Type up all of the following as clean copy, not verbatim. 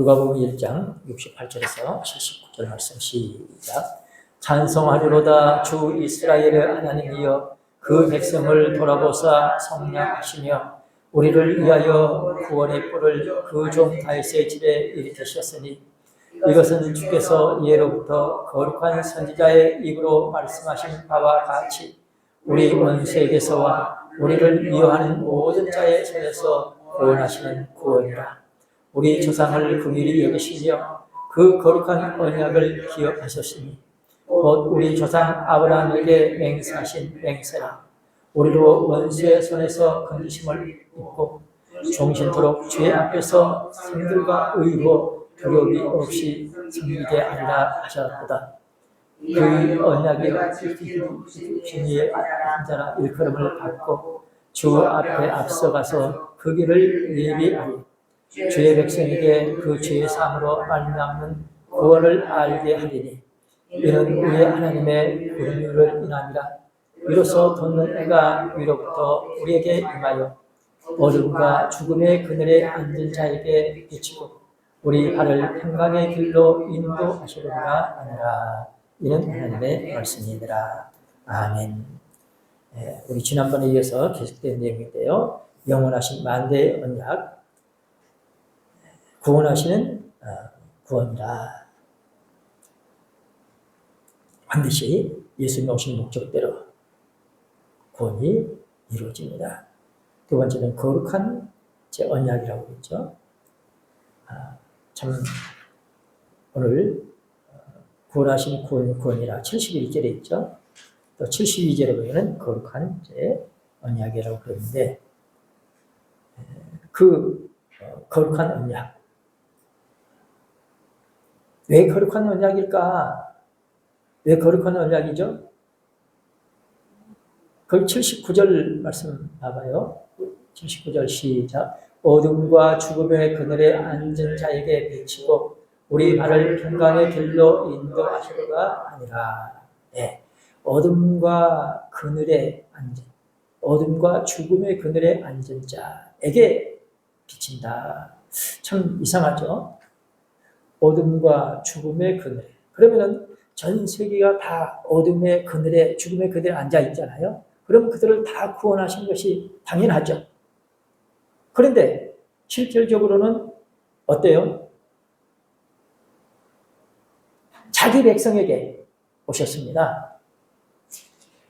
누가복음 1장 68절에서 79절 말씀 시작. 찬송하리로다 주 이스라엘의 하나님이여 그 백성을 돌아보사 성량하시며 우리를 위하여 구원의 뿔을 그 종 다윗의 집에 일으키셨으니 이것은 주께서 예로부터 거룩한 선지자의 입으로 말씀하신 바와 같이 우리 원수에게서와 우리를 미워하는 모든 자의 손에서 구원하시는 구원이라. 우리 조상을 긍휼히 여기시며 그 거룩한 언약을 기억하셨으니 곧 우리 조상 아브라함에게 맹세하신 맹세라. 우리로 원수의 손에서 건지심을 입고 종신토록 주의 앞에서 생들과 의로 두려움이 없이 섬기게 하리라 하셨도다. 그 언약이 비밀의 한 자라 일컬음을 받고 주 앞에 앞서가서 그 길을 예비하리. 주의 백성에게 그 죄의 사함으로 말미암는 구원을 알게 하리니 이는 우리 하나님의 긍휼을 인함이라. 이로써 돋는 해가 위로부터 우리에게 임하여 어둠과 죽음의 그늘에 앉은 자에게 비치고 우리 발을 평강의 길로 인도하시리라 하니라. 이는 하나님의 말씀이니라. 아멘. 우리 지난번에 이어서 계속된 내용인데요. 영원하신 만대의 언약, 구원하시는 구원이라. 반드시 예수님 오신 목적대로 구원이 이루어집니다. 두 번째는 거룩한 제 언약이라고 했죠. 참 오늘 구원하신 구원이라 71절에 있죠. 또 72절에 보면 거룩한 제 언약이라고 그러는데 그 거룩한 언약, 왜 거룩한 언약일까? 왜 거룩한 언약이죠? 그 79절 말씀 봐봐요. 79절 시작. 어둠과 죽음의 그늘에 앉은 자에게 비치고 우리 발을 평강의 길로 인도하시리라 하니라. 네. 어둠과 그늘에 앉은, 어둠과 죽음의 그늘에 앉은 자에게 비친다. 참 이상하죠? 어둠과 죽음의 그늘. 그러면은 전 세계가 다 어둠의 그늘에, 죽음의 그늘에 앉아 있잖아요. 그럼 그들을 다 구원하신 것이 당연하죠. 그런데 실질적으로는 어때요? 자기 백성에게 오셨습니다.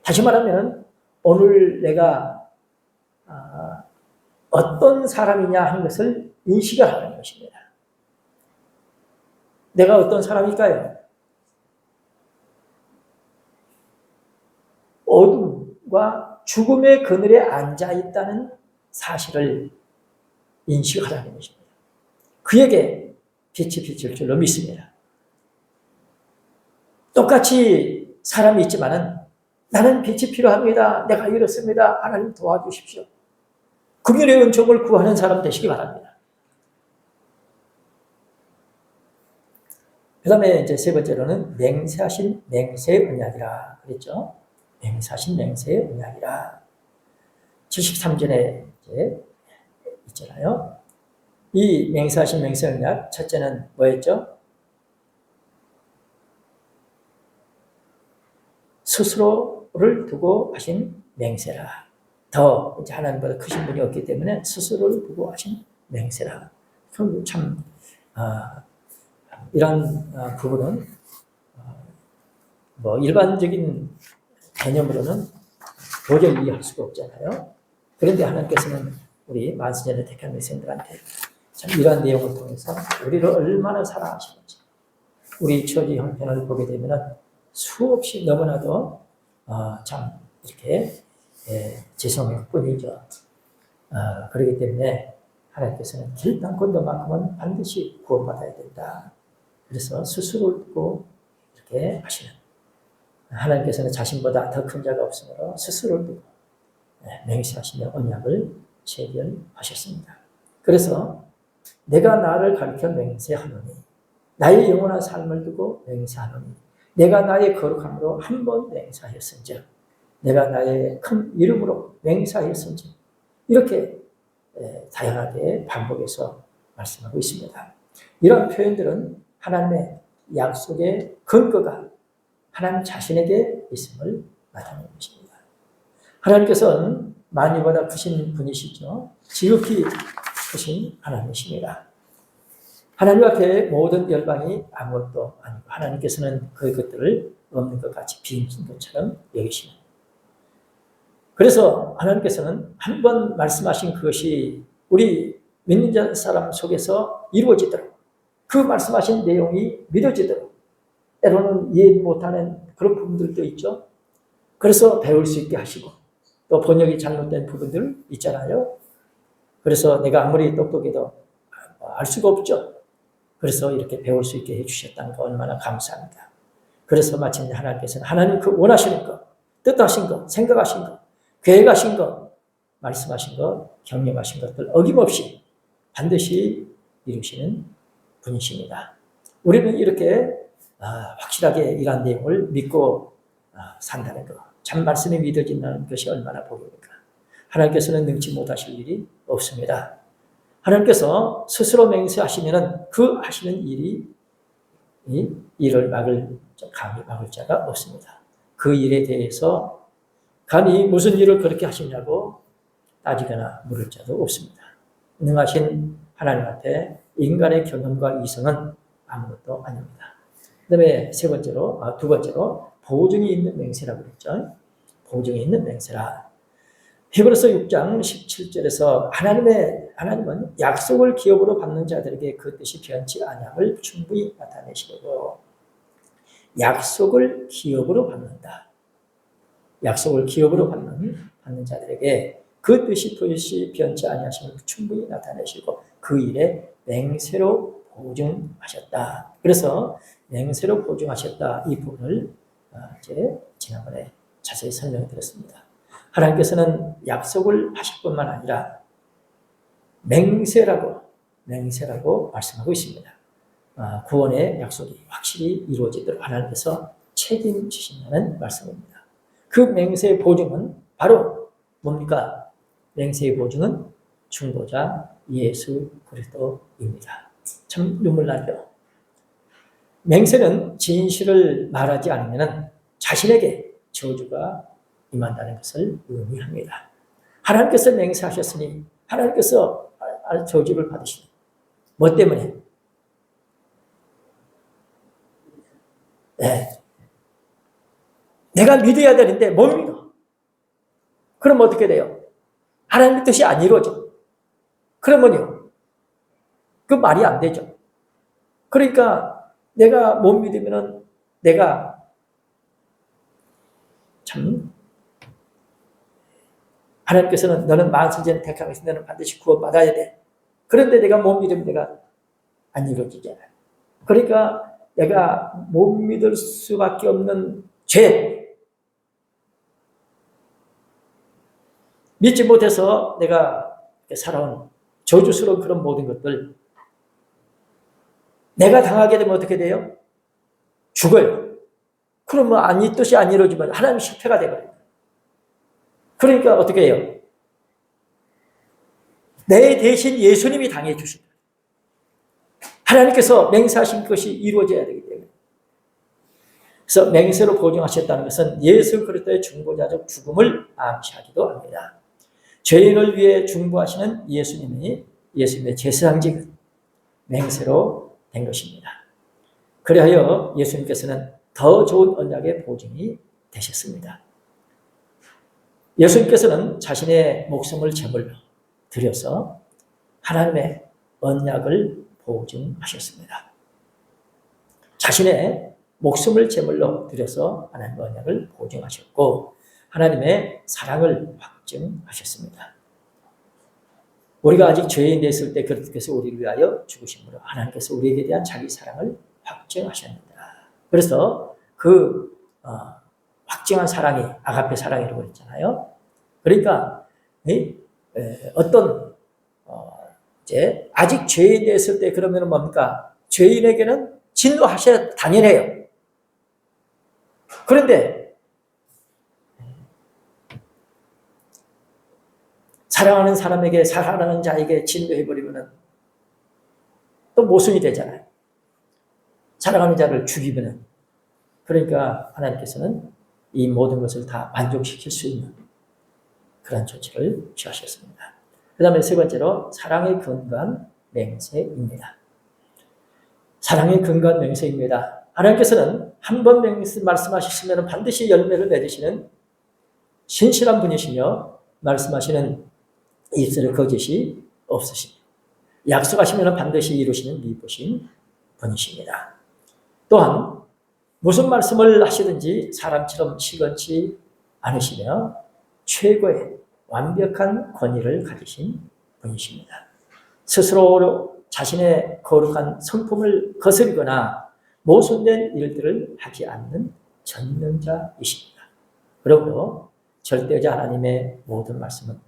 다시 말하면 오늘 내가 어떤 사람이냐 하는 것을 인식을 하는 것입니다. 내가 어떤 사람일까요? 어둠과 죽음의 그늘에 앉아 있다는 사실을 인식하라는 것입니다. 그에게 빛이 비칠 줄로 믿습니다. 똑같이 사람이 있지만은 나는 빛이 필요합니다. 내가 이렇습니다. 하나님 도와주십시오. 긍휼의 은총을 구하는 사람 되시기 바랍니다. 그 다음에 이제 세 번째로는 맹세하신 맹세의 언약이라 그랬죠. 맹세하신 맹세의 언약이라. 73절에 이제 있잖아요. 이 맹세하신 맹세의 언약, 첫째는 뭐였죠? 스스로를 두고 하신 맹세라. 더 이제 하나님보다 크신 분이 없기 때문에 스스로를 두고 하신 맹세라. 참 이런 부분은 뭐 일반적인 개념으로는 도저히 이해할 수가 없잖아요. 그런데 하나님께서는 우리 만세전에 택한 백성들한테 참 이러한 내용을 통해서 우리를 얼마나 사랑하시는지, 우리 처지 형편을 보게 되면 수없이 너무나도 참 이렇게 죄송할 뿐이죠. 그렇기 때문에 하나님께서는 길땅건너만큼은 반드시 구원받아야 된다. 그래서 스스로를 두고 이렇게 하시는, 하나님께서는 자신보다 더 큰 자가 없으므로 스스로를 두고 맹세하시며 언약을 체결하셨습니다. 그래서 내가 나를 가르쳐 맹세하노니, 나의 영원한 삶을 두고 맹세하노니, 내가 나의 거룩함으로 한 번 맹세하였은즉, 내가 나의 큰 이름으로 맹세하였은즉, 이렇게 다양하게 반복해서 말씀하고 있습니다. 이런 표현들은 하나님의 약속의 근거가 하나님 자신에게 있음을 나타내는 것입니다. 하나님께서는 만유보다 크신 분이시죠. 지극히 크신 하나님이십니다. 하나님 앞에 모든 열방이 아무것도 아니고 하나님께서는 그것들을 없는 것 같이 비웃는 것처럼 여기시는. 그래서 하나님께서는 한 번 말씀하신 그것이 우리 믿는 사람 속에서 이루어지도록, 그 말씀하신 내용이 믿어지도록, 때로는 이해 못하는 그런 부분들도 있죠. 그래서 배울 수 있게 하시고, 또 번역이 잘못된 부분들 있잖아요. 그래서 내가 아무리 똑똑해도 알 수가 없죠. 그래서 이렇게 배울 수 있게 해주셨다는 거 얼마나 감사합니다. 그래서 마침내 하나님께서는 하나님 그 원하시는 것, 뜻하신 것, 생각하신 것, 계획하신 것, 말씀하신 것, 경영하신 것들 어김없이 반드시 이루시는 분이십니다. 우리는 이렇게 확실하게 이러한 내용을 믿고 산다는 것, 참 말씀이 믿어진다는 것이 얼마나 복입니까? 하나님께서는 능치 못하실 일이 없습니다. 하나님께서 스스로 맹세하시면 그 하시는 일이 이 일을 감히 막을 자가 없습니다. 그 일에 대해서 감히 무슨 일을 그렇게 하시냐고 따지거나 물을 자도 없습니다. 능하신 하나님 앞에 인간의 경험과 이성은 아무것도 아닙니다. 그 다음에 두 번째로 보증이 있는 맹세라고 그랬죠. 보증이 있는 맹세라. 히브리서 6장 17절에서 하나님은 약속을 기업으로 받는 자들에게 그 뜻이 변치 아니함을 충분히 나타내시려고 약속을 기업으로 받는다. 약속을 기업으로 받는 자들에게 그 뜻이 변치 아니하심을 충분히 나타내시고 그 일에 맹세로 보증하셨다. 그래서 맹세로 보증하셨다. 이 부분을 이제 지난번에 자세히 설명드렸습니다. 하나님께서는 약속을 하실 뿐만 아니라 맹세라고 말씀하고 있습니다. 구원의 약속이 확실히 이루어지도록 하나님께서 책임지신다는 말씀입니다. 그 맹세의 보증은 바로 뭡니까? 맹세의 보증은 중보자 예수 그리스도입니다. 참 눈물 나죠. 맹세는 진실을 말하지 않으면 자신에게 저주가 임한다는 것을 의미합니다. 하나님께서 맹세하셨으니 하나님께서 저주를 받으시니 뭐 때문에? 네. 내가 믿어야 되는데 못 믿어. 그럼 어떻게 돼요? 하나님의 뜻이 안 이루어져. 그러면요, 그 말이 안 되죠. 그러니까 내가 못 믿으면 내가 참 하나님께서는 너는 만세전 택하고 있으면 너는 반드시 구원받아야 돼. 그런데 내가 못 믿으면 내가 안 이루어지잖아요. 그러니까 내가 못 믿을 수밖에 없는 죄, 믿지 못해서 내가 살아온 저주스러운 그런 모든 것들, 내가 당하게 되면 어떻게 돼요? 죽어요. 그러면 이 뜻이 안 이루어지면 하나님 실패가 되거든요. 그러니까 어떻게 해요? 내 대신 예수님이 당해 주신다. 하나님께서 맹세하신 것이 이루어져야 되기 때문에. 그래서 맹세로 보증하셨다는 것은 예수 그리스도의 중보자적 죽음을 암시하기도 합니다. 죄인을 위해 중보하시는 예수님의 제사장직은 맹세로 된 것입니다. 그리하여 예수님께서는 더 좋은 언약의 보증이 되셨습니다. 예수님께서는 자신의 목숨을 제물로 드려서 하나님의 언약을 보증하셨습니다. 자신의 목숨을 제물로 드려서 하나님의 언약을 보증하셨고 하나님의 사랑을 확증하셨습니다. 우리가 아직 죄인 됐을 때 그리스도께서 우리를 위하여 죽으심으로 하나님께서 우리에게 대한 자기 사랑을 확증하셨습니다. 그래서 그 확증한 사랑이 아가페 사랑이라고 그랬잖아요. 그러니까 어떤 이제 아직 죄인 됐을 때 그러면 뭡니까? 죄인에게는 진노하셔야 당연해요. 그런데 사랑하는 사람에게 사랑하는 자에게 진노해버리면 또 모순이 되잖아요. 사랑하는 자를 죽이면. 그러니까 하나님께서는 이 모든 것을 다 만족시킬 수 있는 그런 조치를 취하셨습니다. 그 다음에 세 번째로 사랑의 근간 맹세입니다. 사랑의 근간 맹세입니다. 하나님께서는 한 번 말씀하셨으면 반드시 열매를 맺으시는 신실한 분이시며 말씀하시는 입술에 거짓이 없으시며 약속하시면 반드시 이루시는 미쁘신 분이십니다. 또한 무슨 말씀을 하시든지 사람처럼 시건치 않으시며 최고의 완벽한 권위를 가지신 분이십니다. 스스로 자신의 거룩한 성품을 거스르거나 모순된 일들을 하지 않는 전능자이십니다. 그러므로 절대자 하나님의 모든 말씀은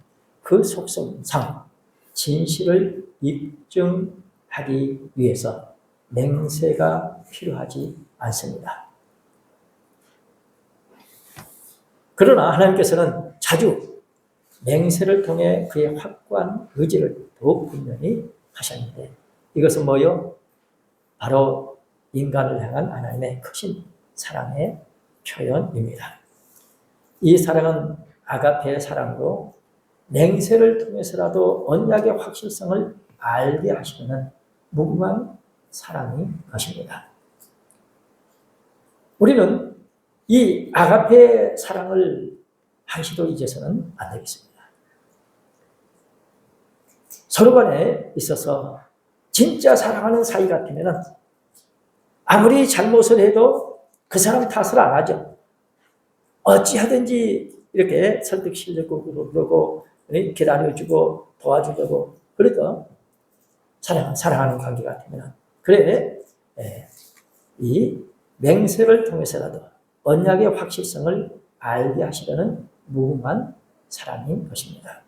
그 속성상 진실을 입증하기 위해서 맹세가 필요하지 않습니다. 그러나 하나님께서는 자주 맹세를 통해 그의 확고한 의지를 더욱 분명히 하셨는데 이것은 뭐요? 바로 인간을 향한 하나님의 크신 사랑의 표현입니다. 이 사랑은 아가페의 사랑으로 맹세를 통해서라도 언약의 확실성을 알게 하시는 무궁한 사랑인 것입니다. 우리는 이 아가페의 사랑을 한시도 잊어서는 안 되겠습니다. 서로 간에 있어서 진짜 사랑하는 사이 같으면 아무리 잘못을 해도 그 사람 탓을 안 하죠. 어찌하든지 이렇게 설득시키려고 그러고 기다려주고 도와주려고 그래도 사랑하는 관계 같으면 그래 이 맹세를 통해서라도 언약의 확실성을 알게 하시려는 무궁한 사랑인 것입니다.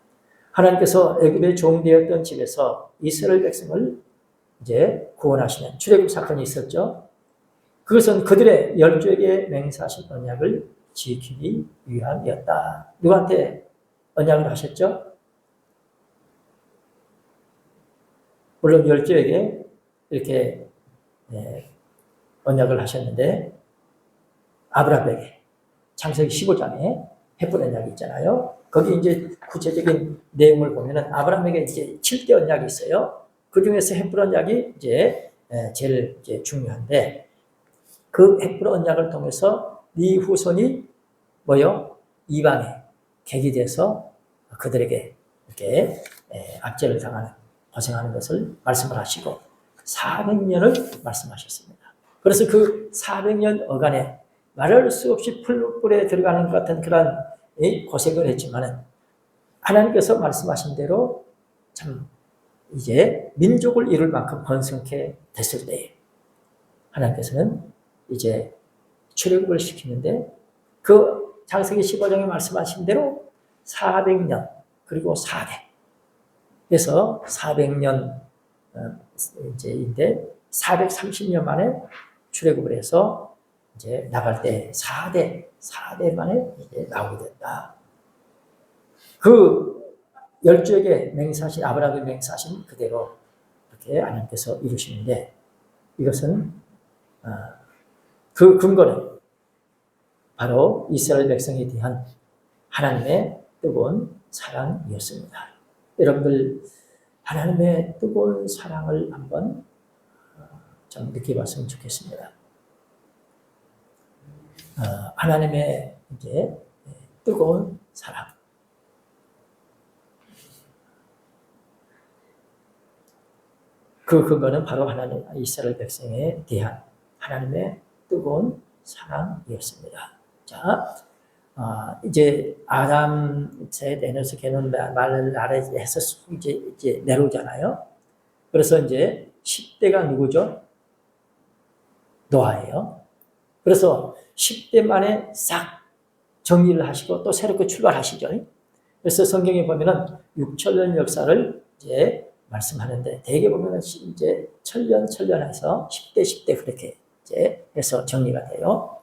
하나님께서 애굽의 종되었던 집에서 이스라엘 백성을 이제 구원하시는 출애굽 사건이 있었죠. 그것은 그들의 열조에게 맹세하신 언약을 지키기 위함이었다. 누구한테 언약을 하셨죠? 물론 열조에게 이렇게 언약을 하셨는데 아브라함에게 창세기 15장에 햇불 언약이 있잖아요. 거기 이제 구체적인 내용을 보면은 아브라함에게 이제 7대 언약이 있어요. 그 중에서 햇불 언약이 이제 제일 이제 중요한데 그 햇불 언약을 통해서 네 후손이 뭐요? 이방에 객이 돼서 그들에게 이렇게 압제를 당하는 고생하는 것을 말씀을 하시고 400년을 말씀하셨습니다. 그래서 그 400년 어간에 말할 수 없이 풀불에 들어가는 것 같은 그런 고생을 했지만은 하나님께서 말씀하신 대로 참 이제 민족을 이룰 만큼 번성케 됐을 때 하나님께서는 이제 출애굽을 시키는데 그 창세기 15장에 말씀하신 대로 400년 그리고 4대 그래서 400년 이제인데 430년 만에 출애굽을 해서 이제 나갈 때 4대 만에 이제 나오게 됐다. 그 열조에게 맹세하신 아브라함에게 맹세하신 그대로 이렇게 하나님께서 이루시는데 이것은 그 근거는 바로 이스라엘 백성에 대한 하나님의 뜨거운 사랑이었습니다. 여러분들 하나님의 뜨거운 사랑을 한번 좀 느껴봤으면 좋겠습니다. 하나님의 이제 뜨거운 사랑. 그 근거는 바로 하나님 이스라엘 백성에 대한 하나님의 뜨거운 사랑이었습니다. 자, 이제 아담 셋 에너스 개는 말을 아래에서 이제 내려오잖아요. 그래서 이제 10대가 누구죠? 노아예요. 그래서 10대 만에 싹 정리를 하시고 또 새롭게 출발하시죠. 그래서 성경에 보면은 6천년 역사를 이제 말씀하는데 대개 보면은 이제 천년해서 10대 그렇게 이제 해서 정리가 돼요.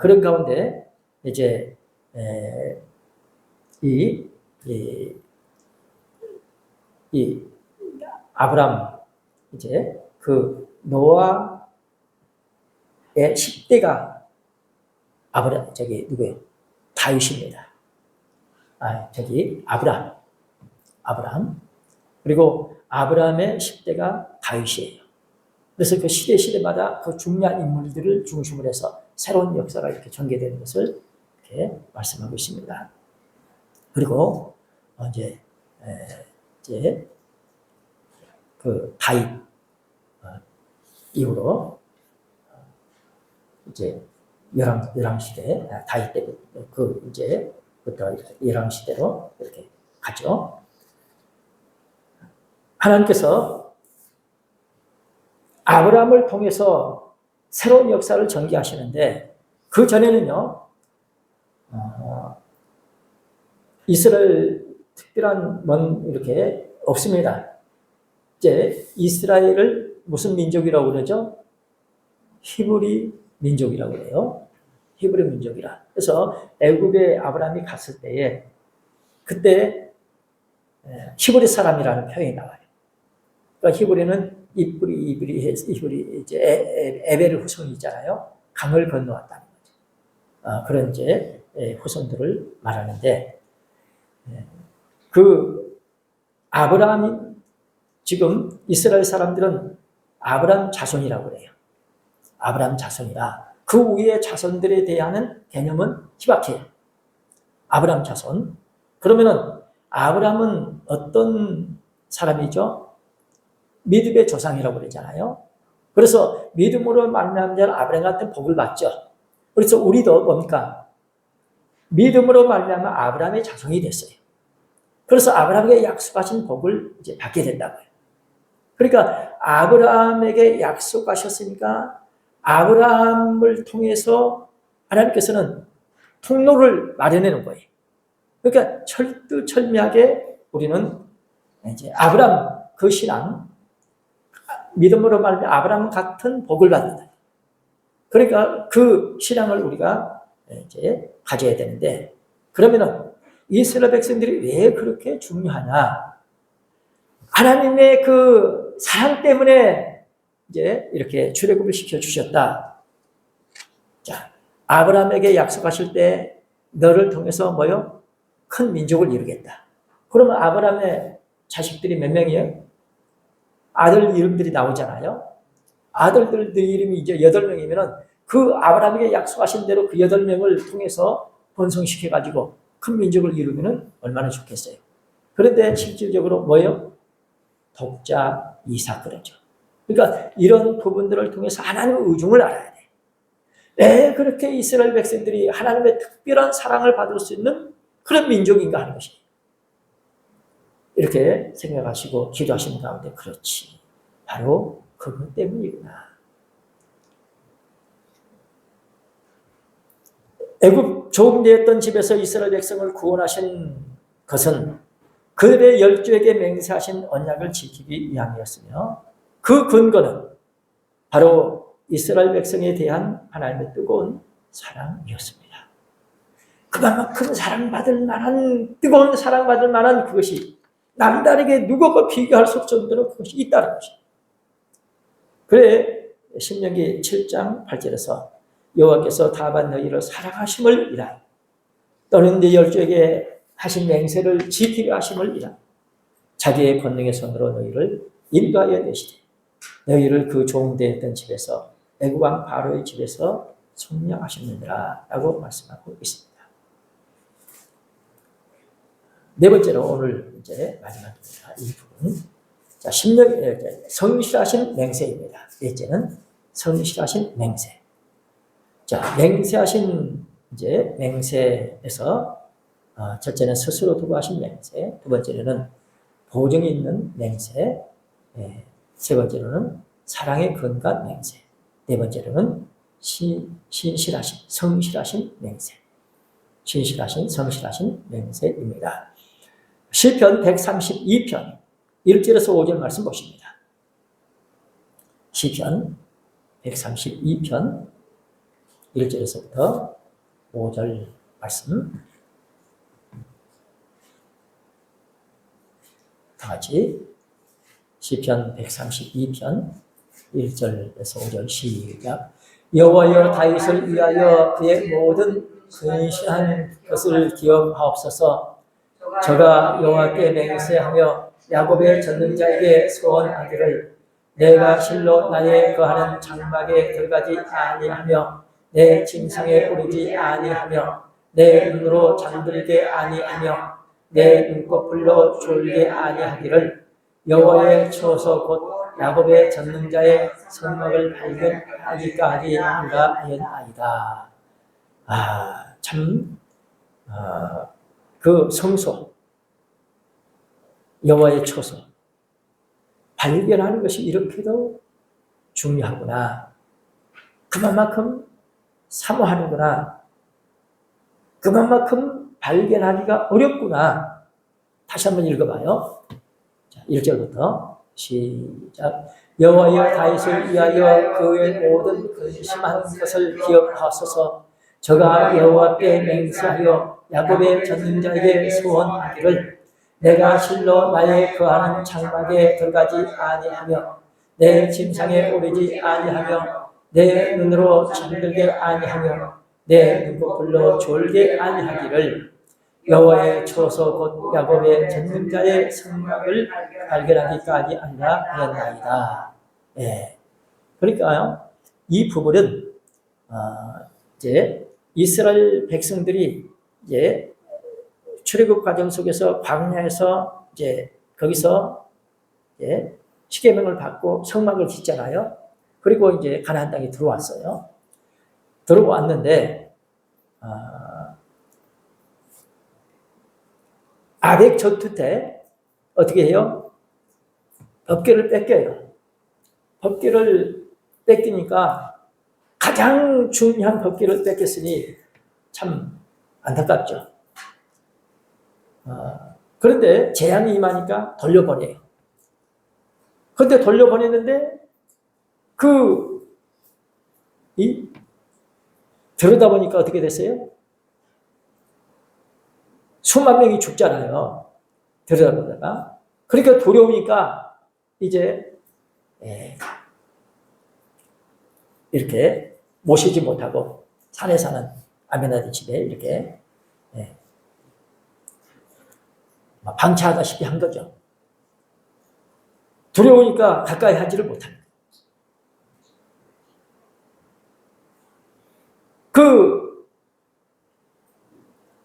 그런 가운데 이제 이 아브람 이제 그 노아의 10대가 누구예요? 다윗입니다. 아브라함. 그리고 아브라함의 10대가 다윗이에요. 그래서 그 시대마다 그 중요한 인물들을 중심으로 해서 새로운 역사가 이렇게 전개되는 것을 이렇게 말씀하고 있습니다. 그리고 이제 그 다윗 이후로 이제 열왕 시대 다윗 때부터 부터 열왕 시대로 이렇게 가죠. 하나님께서 아브라함을 통해서 새로운 역사를 전개하시는데 그 전에는요 이스라엘 특별한 이렇게 없습니다. 이제 이스라엘을 무슨 민족이라고 그러죠? 히브리 민족이라고 그래요. 히브리 민족이라. 그래서 애굽에 아브라함이 갔을 때에 그때 히브리 사람이라는 표현이 나와요. 그러니까 히브리는 히브리 이제 에벨 후손이 있잖아요. 강을 건너왔다는 거죠. 그런 이제 후손들을 말하는데 그 아브라함이 지금 이스라엘 사람들은 아브라함 자손이라고 그래요. 아브라함 자손이라 그 위에 자손들에 대한 개념은 희박해요. 아브라함 자손. 그러면은 아브라함은 어떤 사람이죠? 믿음의 조상이라고 그러잖아요. 그래서 믿음으로 만난 자는 아브라함 같은 복을 받죠. 그래서 우리도 뭡니까? 믿음으로 말미암아 아브라함의 자손이 됐어요. 그래서 아브라함에게 약속하신 복을 이제 받게 된다고요. 그러니까 아브라함에게 약속하셨으니까 아브라함을 통해서 하나님께서는 통로를 마련해 놓은 거예요. 그러니까 철두철미하게 우리는 이제 아브라함 그 신앙 믿음으로 말하면 아브라함 같은 복을 받는다. 그러니까 그 신앙을 우리가 이제 가져야 되는데 그러면은 이스라엘 백성들이 왜 그렇게 중요하냐? 하나님의 그 사랑 때문에 이제 이렇게 출애굽을 시켜 주셨다. 자, 아브라함에게 약속하실 때 너를 통해서 뭐요? 큰 민족을 이루겠다. 그러면 아브라함의 자식들이 몇 명이에요? 아들 이름들이 나오잖아요. 아들들 이름이 이제 8명이면은 그 아브라함에게 약속하신 대로 그 8명을 통해서 번성시켜가지고 큰 민족을 이루면은 얼마나 좋겠어요. 그런데 실질적으로 뭐예요? 독자 이삭 그러죠. 그러니까 이런 부분들을 통해서 하나님의 의중을 알아야 돼. 왜 그렇게 이스라엘 백성들이 하나님의 특별한 사랑을 받을 수 있는 그런 민족인가 하는 것이 이렇게 생각하시고 기도하시는 가운데 그렇지. 바로 그것 때문이구나. 애굽 종되었던 집에서 이스라엘 백성을 구원하신 것은 그들의 열조에게 맹세하신 언약을 지키기 위함이었으며 그 근거는 바로 이스라엘 백성에 대한 하나님의 뜨거운 사랑이었습니다. 그만큼 사랑받을 만한 뜨거운 사랑받을 만한 그것이 남다르게 누구와 비교할 수 없을 정도로 그것이 있다는 것입니다. 그래 신명기 7장 8절에서 여호와께서 다만 너희를 사랑하심을 이라 또는 네 열조에게 하신 맹세를 지키려 하심을 이라 자기의 권능의 손으로 너희를 인도하여 내시되 너희를 그 종되었던 집에서 애굽 왕 바로의 집에서 속량하셨느니라 라고 말씀하고 있습니다. 네 번째로 오늘 이제 마지막입니다. 이 부분. 자, 성실하신 맹세입니다. 넷째는 성실하신 맹세. 자, 맹세하신 이제 맹세에서 첫째는 스스로 두고 하신 맹세, 두 번째로는 보증이 있는 맹세, 세 번째로는 사랑의 근간 맹세, 네 번째로는 신실하신, 성실하신 맹세. 신실하신, 성실하신 맹세입니다. 시편 132편 1절에서 5절 말씀 보십니다. 시편 132편 1절에서부터 5절 말씀 다 같이 시편 132편 1절에서 5절 시작. 여호와여 다윗을 위하여 그의 모든 근신한 것을 기억하옵소서. 저가 여호와께 맹세하며 야곱의 전능자에게 소원하기를 내가 실로 나의 거하는 장막에 들어가지 아니하며 내 침상에 오르지 아니하며 내 눈으로 잠들게 아니하며 내 눈꺼풀로 졸게 아니하기를 여호와의 처소 곧 야곱의 전능자의 성막을 발견하기까지 하리라 하였나이다. 참 그 성소 여호와의 처소 발견하는 것이 이렇게도 중요하구나. 그만큼 사모하는구나. 그만큼 발견하기가 어렵구나. 다시 한번 읽어봐요. 자, 1절부터 시작. 여호와여 다윗을 위하여 그의 모든 근심한 것을 기억하소서. 저가 여호와께 맹세하여 야곱의 전능자에게 소원하기를 내가 실로 나의 거하는 장막에 들어가지 아니하며 내 침상에 오르지 아니하며 내 눈으로 잠들게 아니하며 내 눈꺼풀로 졸게 아니하기를 여호와의 처소 곧 야곱의 전능자의 성막을 발견하기까지 하리라 하였나이다. 예. 그러니까요, 이 부분은 이제 이스라엘 백성들이 이제 출애굽 과정 속에서 광야에서 이제 거기서 이제 십계명을 받고 성막을 짓잖아요. 그리고 이제 가나안 땅에 들어왔어요. 들어왔는데 아벡 전투 때 어떻게 해요? 법궤를 뺏겨요. 법궤를 뺏기니까 가장 중요한 법궤를 뺏겼으니 참 안타깝죠. 그런데 재앙이 임하니까 돌려보내요. 그런데 돌려보냈는데 들여다보니까 어떻게 됐어요? 수만 명이 죽잖아요. 들여다보다가. 그러니까 두려우니까 이제 이렇게 모시지 못하고 산에 사는 아메나드 집에 이렇게 방치하다시피 한 거죠. 두려우니까 가까이 하지를 못합니다.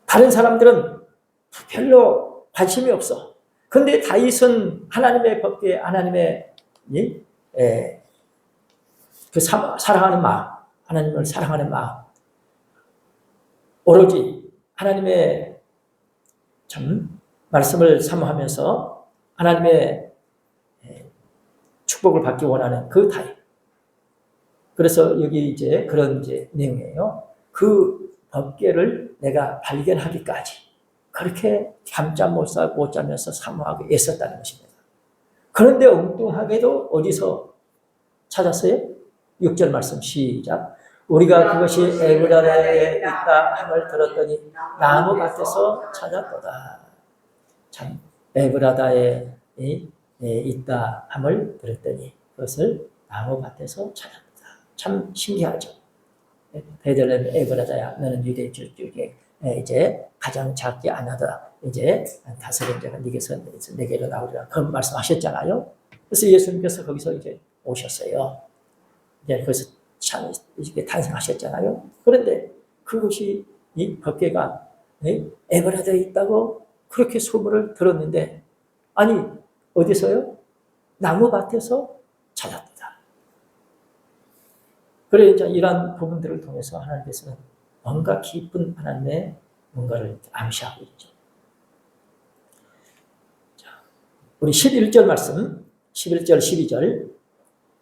다른 사람들은 별로 관심이 없어. 그런데 다윗은 하나님의 법궤, 하나님의 그 사랑하는 마음, 하나님을 사랑하는 마음, 오로지 하나님의 참 말씀을 사모하면서 하나님의 축복을 받기 원하는 그 다윗. 그래서 여기 이제 그런 이제 내용이에요. 그 법궤를 내가 발견하기까지 그렇게 잠잠 못 자면서 사모하고 애썼다는 것입니다. 그런데 엉뚱하게도 어디서 찾았어요? 6절 말씀 시작. 우리가 그것이 에브라다에 있다 함을 들었더니 나무 밭에서 찾았도다. 참 에브라다에 있다 함을 들었더니 그것을 나무 밭에서 찾았다. 참 신기하죠. 베들레헴 에브라다야 너는 유대 중에 이제 가장 작지 않아다. 이제 다섯 번째가 네게서 네게로 나오리라. 그런 말씀하셨잖아요. 그래서 예수님께서 거기서 이제 오셨어요. 이제 거기서 참 이게 탄생하셨잖아요. 그런데 그것이 이 법궤가 에브라다에 있다고 그렇게 소문을 들었는데 아니 어디서요? 나무밭에서 찾았다. 그래 이제 이러한 부분들을 통해서 하나님께서는 뭔가 깊은 하나님의 뭔가를 암시하고 있죠. 자, 우리 11절 말씀, 11절, 12절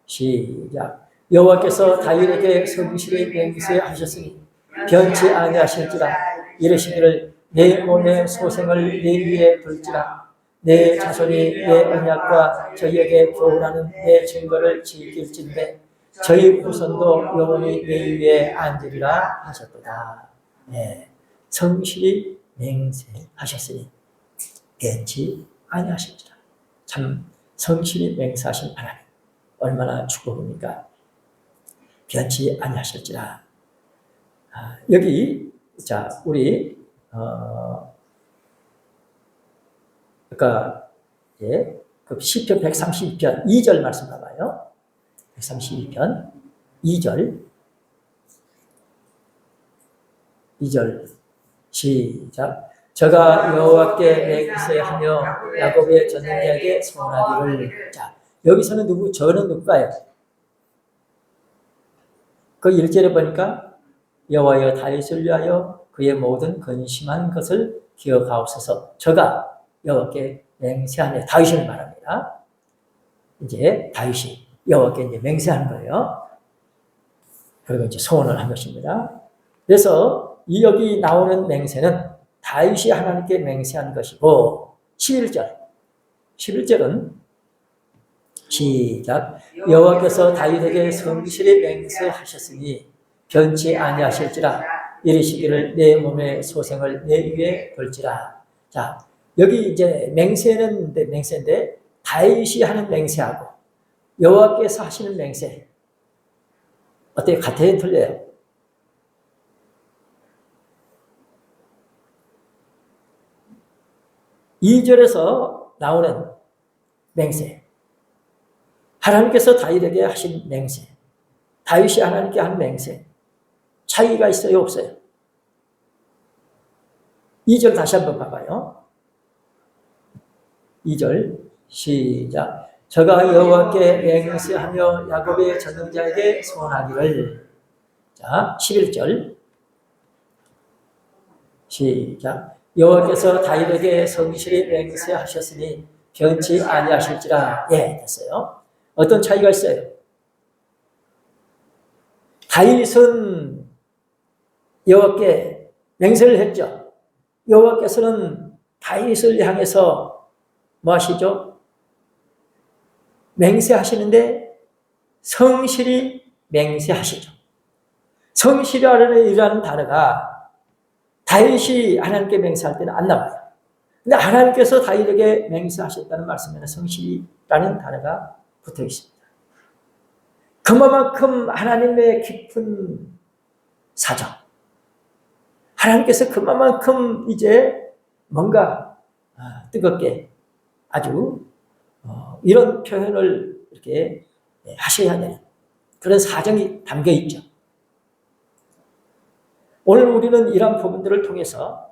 시작. 여호와께서 다윗에게 성실히 맹세하셨으니 변치 아니하실지라. 이르시기를 내 몸의 소생을 내 위에 둘지라. 내 자손이 내 언약과 저희에게 교훈하는 내 증거를 지킬진대 저희 후손도 영원히 내 위에 앉으리라 하셨도다. 성실히 맹세하셨으니 변치 아니하실지라. 참 성실히 맹세하신 하나님. 얼마나 축복입니까? 변치 아니하실지라. 여기 자 우리 그러니까 그 시편 132편 2절 말씀 봐봐요. 132편 2절 시작. 저가 여호와께 맹세하며 야곱의 전능자에게 소원하기를. 자, 여기서는 저는 누구가요? 그 1절에 보니까 여호와여 다윗을 위하여 그의 모든 근심한 것을 기억하옵소서. 저가 여호와께 맹세하며 다윗을 말합니다. 이제 다윗이 여호와께 이제 맹세하는 거예요. 그리고 이제 소원을 한 것입니다. 그래서 이 여기 나오는 맹세는 다윗이 하나님께 맹세한 것이고 11절은 시작. 여호와께서 다윗에게 성실히 맹세하셨으니 변치 아니하실지라. 이르시기를 내 몸의 소생을 내 위에 걸지라. 자, 여기 이제 맹세인데 다윗이 하는 맹세하고 여호와께서 하시는 맹세 어때요? 같아요? 틀려요? 이 절에서 나오는 맹세, 하나님께서 다윗에게 하신 맹세, 다윗이 하나님께 한 맹세, 차이가 있어요? 없어요? 2절 다시 한번 봐봐요. 2절 시작. 저가 여호와께 맹세하며 야곱의 전능자에게 소원하기를. 자, 11절 시작. 여호와께서 다윗에게 성실히 맹세하셨으니 변치 아니하실지라. 예, 됐어요. 어떤 차이가 있어요? 다윗은 여호와께 맹세를 했죠. 여호와께서는 다윗을 향해서 뭐 하시죠? 맹세하시는데 성실히 맹세하시죠. 성실이라는 단어가 다윗이 하나님께 맹세할 때는 안 나와요. 근데 하나님께서 다윗에게 맹세하셨다는 말씀에는 성실이라는 단어가 붙어 있습니다. 그만큼 하나님의 깊은 사정, 하나님께서 그만큼 이제 뭔가 뜨겁게 아주 이런 표현을 이렇게 하셔야 되는 그런 사정이 담겨 있죠. 오늘 우리는 이런 부분들을 통해서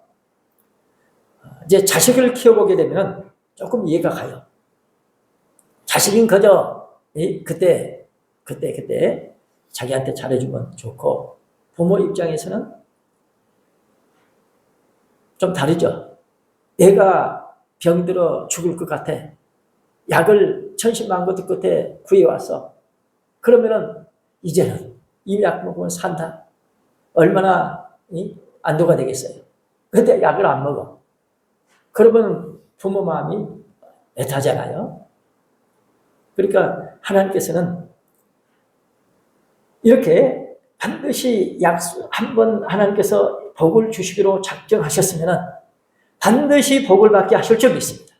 이제 자식을 키워보게 되면 조금 이해가 가요. 자식은 그저 그때 자기한테 잘해주면 좋고, 부모 입장에서는 좀 다르죠. 내가 병들어 죽을 것 같아. 약을 천신만고 끝에 구해왔어. 그러면은 이제는 이 약 먹으면 산다. 얼마나 안도가 되겠어요. 근데 약을 안 먹어. 그러면 부모 마음이 애타잖아요. 그러니까 하나님께서는 이렇게 반드시 한번 하나님께서 복을 주시기로 작정하셨으면 반드시 복을 받게 하실 적이 있습니다.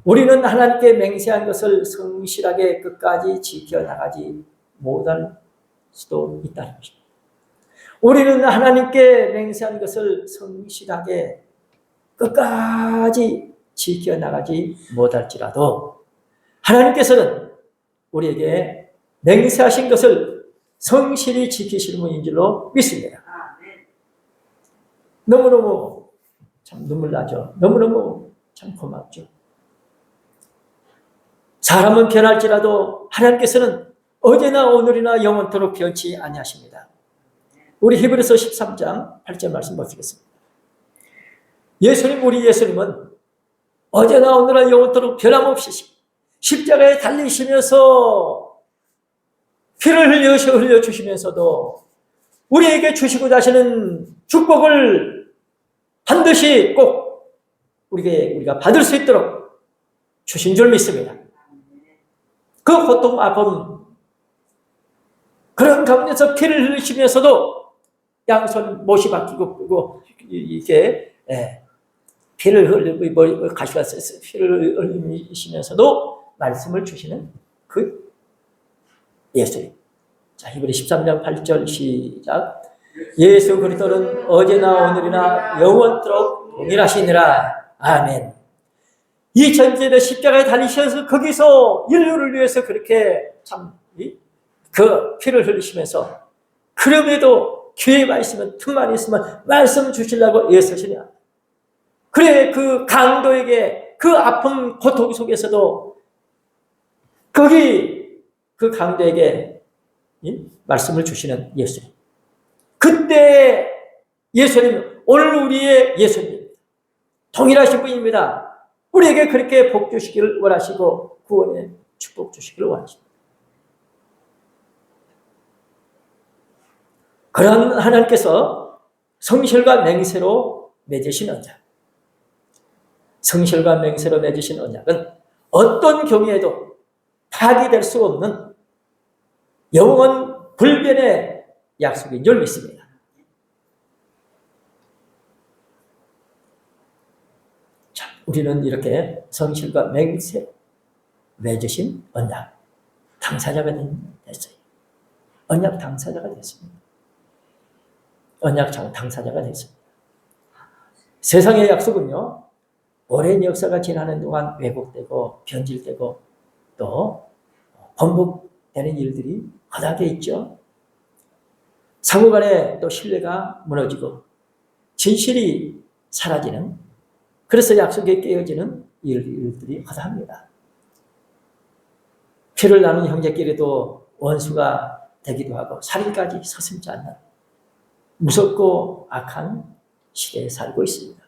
우리는 하나님께 맹세한 것을 성실하게 끝까지 지켜나가지 못할 수도 있다는 것입니다. 우리는 하나님께 맹세한 것을 성실하게 끝까지 지켜나가지 못할지라도 하나님께서는 우리에게 맹세하신 것을 성실히 지키시는 분인 줄로 믿습니다. 너무너무 참 눈물 나죠. 너무너무 참 고맙죠. 사람은 변할지라도 하나님께서는 어제나 오늘이나 영원토록 변치 아니하십니다. 우리 히브리서 13장 8절 말씀 보시겠습니다. 우리 예수님은 어제나 오늘이나 영원토록 변함없이 십자가에 달리시면서 피를 흘려주시면서도 우리에게 주시고자 하시는 축복을 반드시 꼭 우리가 받을 수 있도록 주신 줄 믿습니다. 그 고통, 아픔, 그런 가운데서 피를 흘리시면서도 양손 못이 박히고 이게 피를 흘리고 가시가 피를 흘리시면서도 말씀을 주시는 그 예수님. 자, 히브리 13장 8절 시작. 예수 그리스도는 어제나 오늘이나 영원토록 동일하시니라. 아멘. 이 전제의 십자가에 달리셔서 거기서 인류를 위해서 그렇게 참 그 피를 흘리시면서 그럼에도 기회가 있으면 틈만 있으면 말씀 주시려고 애쓰시냐. 그래 그 강도에게 그 아픔 고통 속에서도 거기 그 강도에게 말씀을 주시는 예수님. 그때 예수님 오늘 우리의 예수님 동일하신 분입니다. 우리에게 그렇게 복 주시기를 원하시고 구원의 축복 주시기를 원하십니다. 그런 하나님께서 성실과 맹세로 맺으신 언약. 성실과 맹세로 맺으신 언약은 어떤 경우에도 파기될 수 없는 영원 불변의 약속인 줄 믿습니다. 자, 우리는 이렇게 성실과 맹세 맺으신 언약 당사자가 됐어요. 언약 당사자가 됐습니다. 언약 당사자가 됐습니다. 세상의 약속은요, 오랜 역사가 지나는 동안 왜곡되고 변질되고 또 번복되는 일들이 허다하게 있죠. 상호간에 또 신뢰가 무너지고 진실이 사라지는, 그래서 약속이 깨어지는 일들이 허다합니다. 피를 나눈 형제끼리도 원수가 되기도 하고 살인까지 서슴지 않는 무섭고 악한 시대에 살고 있습니다.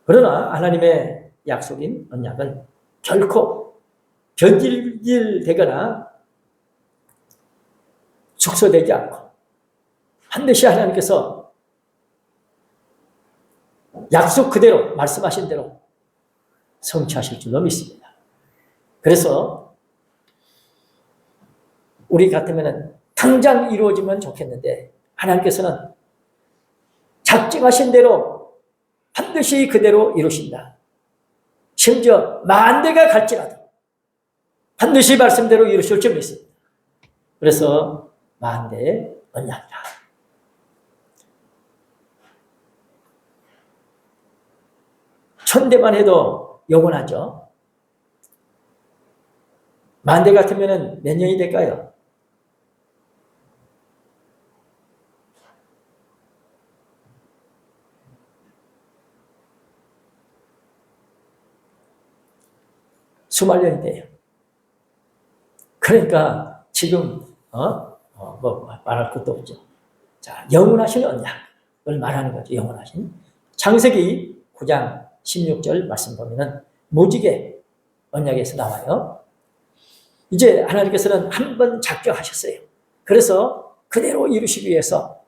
그러나 하나님의 약속인 언약은 결코 변질되거나 축소되지 않고 반드시 하나님께서 약속 그대로 말씀하신 대로 성취하실 줄로 믿습니다. 그래서 우리 같으면 당장 이루어지면 좋겠는데 하나님께서는 작정하신 대로 반드시 그대로 이루신다. 심지어 만대가 갈지라도 반드시 말씀대로 이루실 줄 믿습니다. 그래서 만대의 언약이라. 천대만 해도 영원하죠. 만대 같으면 몇 년이 될까요? 수만 년이 돼요. 그러니까 지금 말할 것도 없죠. 자, 영원하신 언약을 말하는 거죠. 영원하신. 창세기 9장 16절 말씀 보면은 무지개 언약에서 나와요. 이제 하나님께서는 한 번 작정하셨어요. 그래서 그대로 이루시기 위해서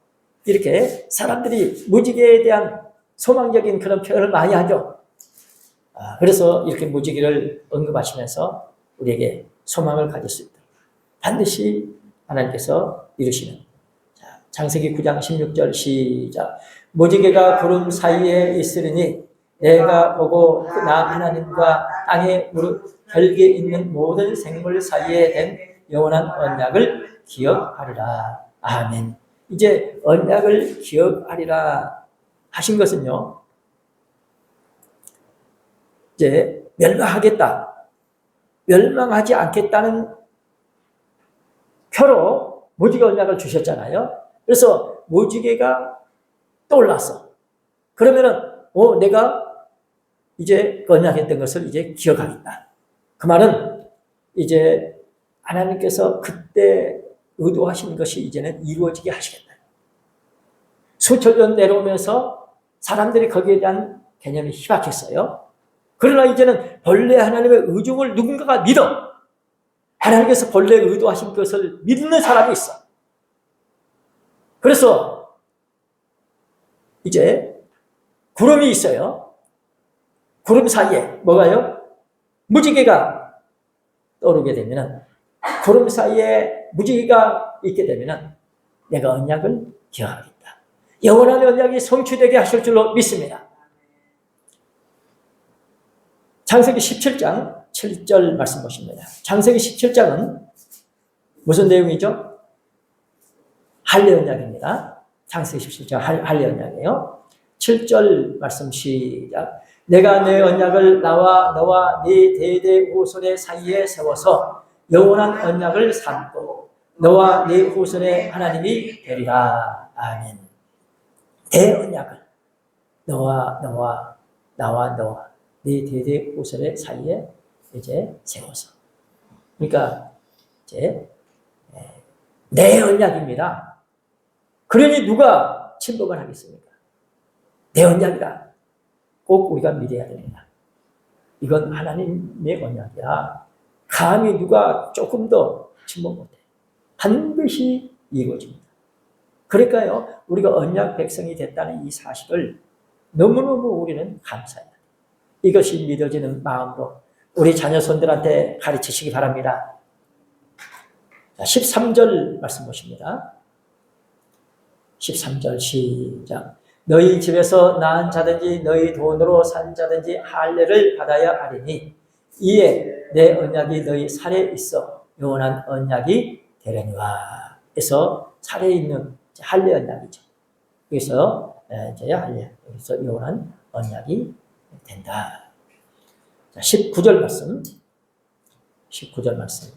이렇게 사람들이 무지개에 대한 소망적인 그런 표현을 많이 하죠. 그래서 이렇게 무지개를 언급하시면서 우리에게 소망을 가질 수 있다. 반드시 하나님께서 이루시는. 자, 창세기 9장 16절 시작. 무지개가 구름 사이에 있으리니 내가 보고 나 하나님과 땅에 무릎 별게 있는 모든 생물 사이에 된 영원한 언약을 기억하리라. 아멘. 이제 언약을 기억하리라 하신 것은요, 이제 멸망하겠다, 멸망하지 않겠다는 표로 무지개 언약을 주셨잖아요. 그래서 무지개가 떠올랐어. 그러면은 내가 이제 언약했던 것을 이제 기억하겠다. 그 말은 이제 하나님께서 그때 의도하신 것이 이제는 이루어지게 하시겠다. 수천 년 내려오면서 사람들이 거기에 대한 개념이 희박했어요. 그러나 이제는 본래 하나님의 의중을 누군가가 믿어. 하나님께서 본래 의도하신 것을 믿는 사람이 있어. 그래서 이제 구름이 있어요. 구름 사이에 뭐가요? 무지개가 떠오르게 되면, 구름 사이에 무지개가 있게 되면 내가 언약을 기억하겠다. 영원한 언약이 성취되게 하실 줄로 믿습니다. 창세기 17장 7절 말씀 보십니다. 창세기 17장은 무슨 내용이죠? 할례 언약입니다. 창세기 17장 할례 언약이에요. 7절 말씀 시작. 내가 내 언약을 나와 너와 네 대대 후손의 사이에 세워서 영원한 언약을 삼고 너와 네 후손의 하나님이 되리라. 아멘. 내 언약을 나와 너와 네 대대 후손의 사이에 이제 세워서. 그러니까 이제 내 언약입니다. 그러니 누가 침범을 하겠습니까? 내 언약이라 꼭 우리가 믿어야 됩니다. 이건 하나님의 언약이야. 감히 누가 조금 더 침범 못해. 반드시 이루어집니다. 그러니까요, 우리가 언약 백성이 됐다는 이 사실을 너무너무 우리는 감사해야 돼요. 이것이 믿어지는 마음으로 우리 자녀손들한테 가르치시기 바랍니다. 자, 13절 말씀 보십니다. 13절 시작. 너희 집에서 낳은 자든지 너희 돈으로 산 자든지 할례를 받아야 하리니 이에 내 언약이 너희 살에 있어 영원한 언약이 되려니와. 그래서 살에 있는 할례 언약이죠. 그래서 이제 할례, 그래서 영원한 언약이 된다. 자, 19절 말씀. 19절 말씀.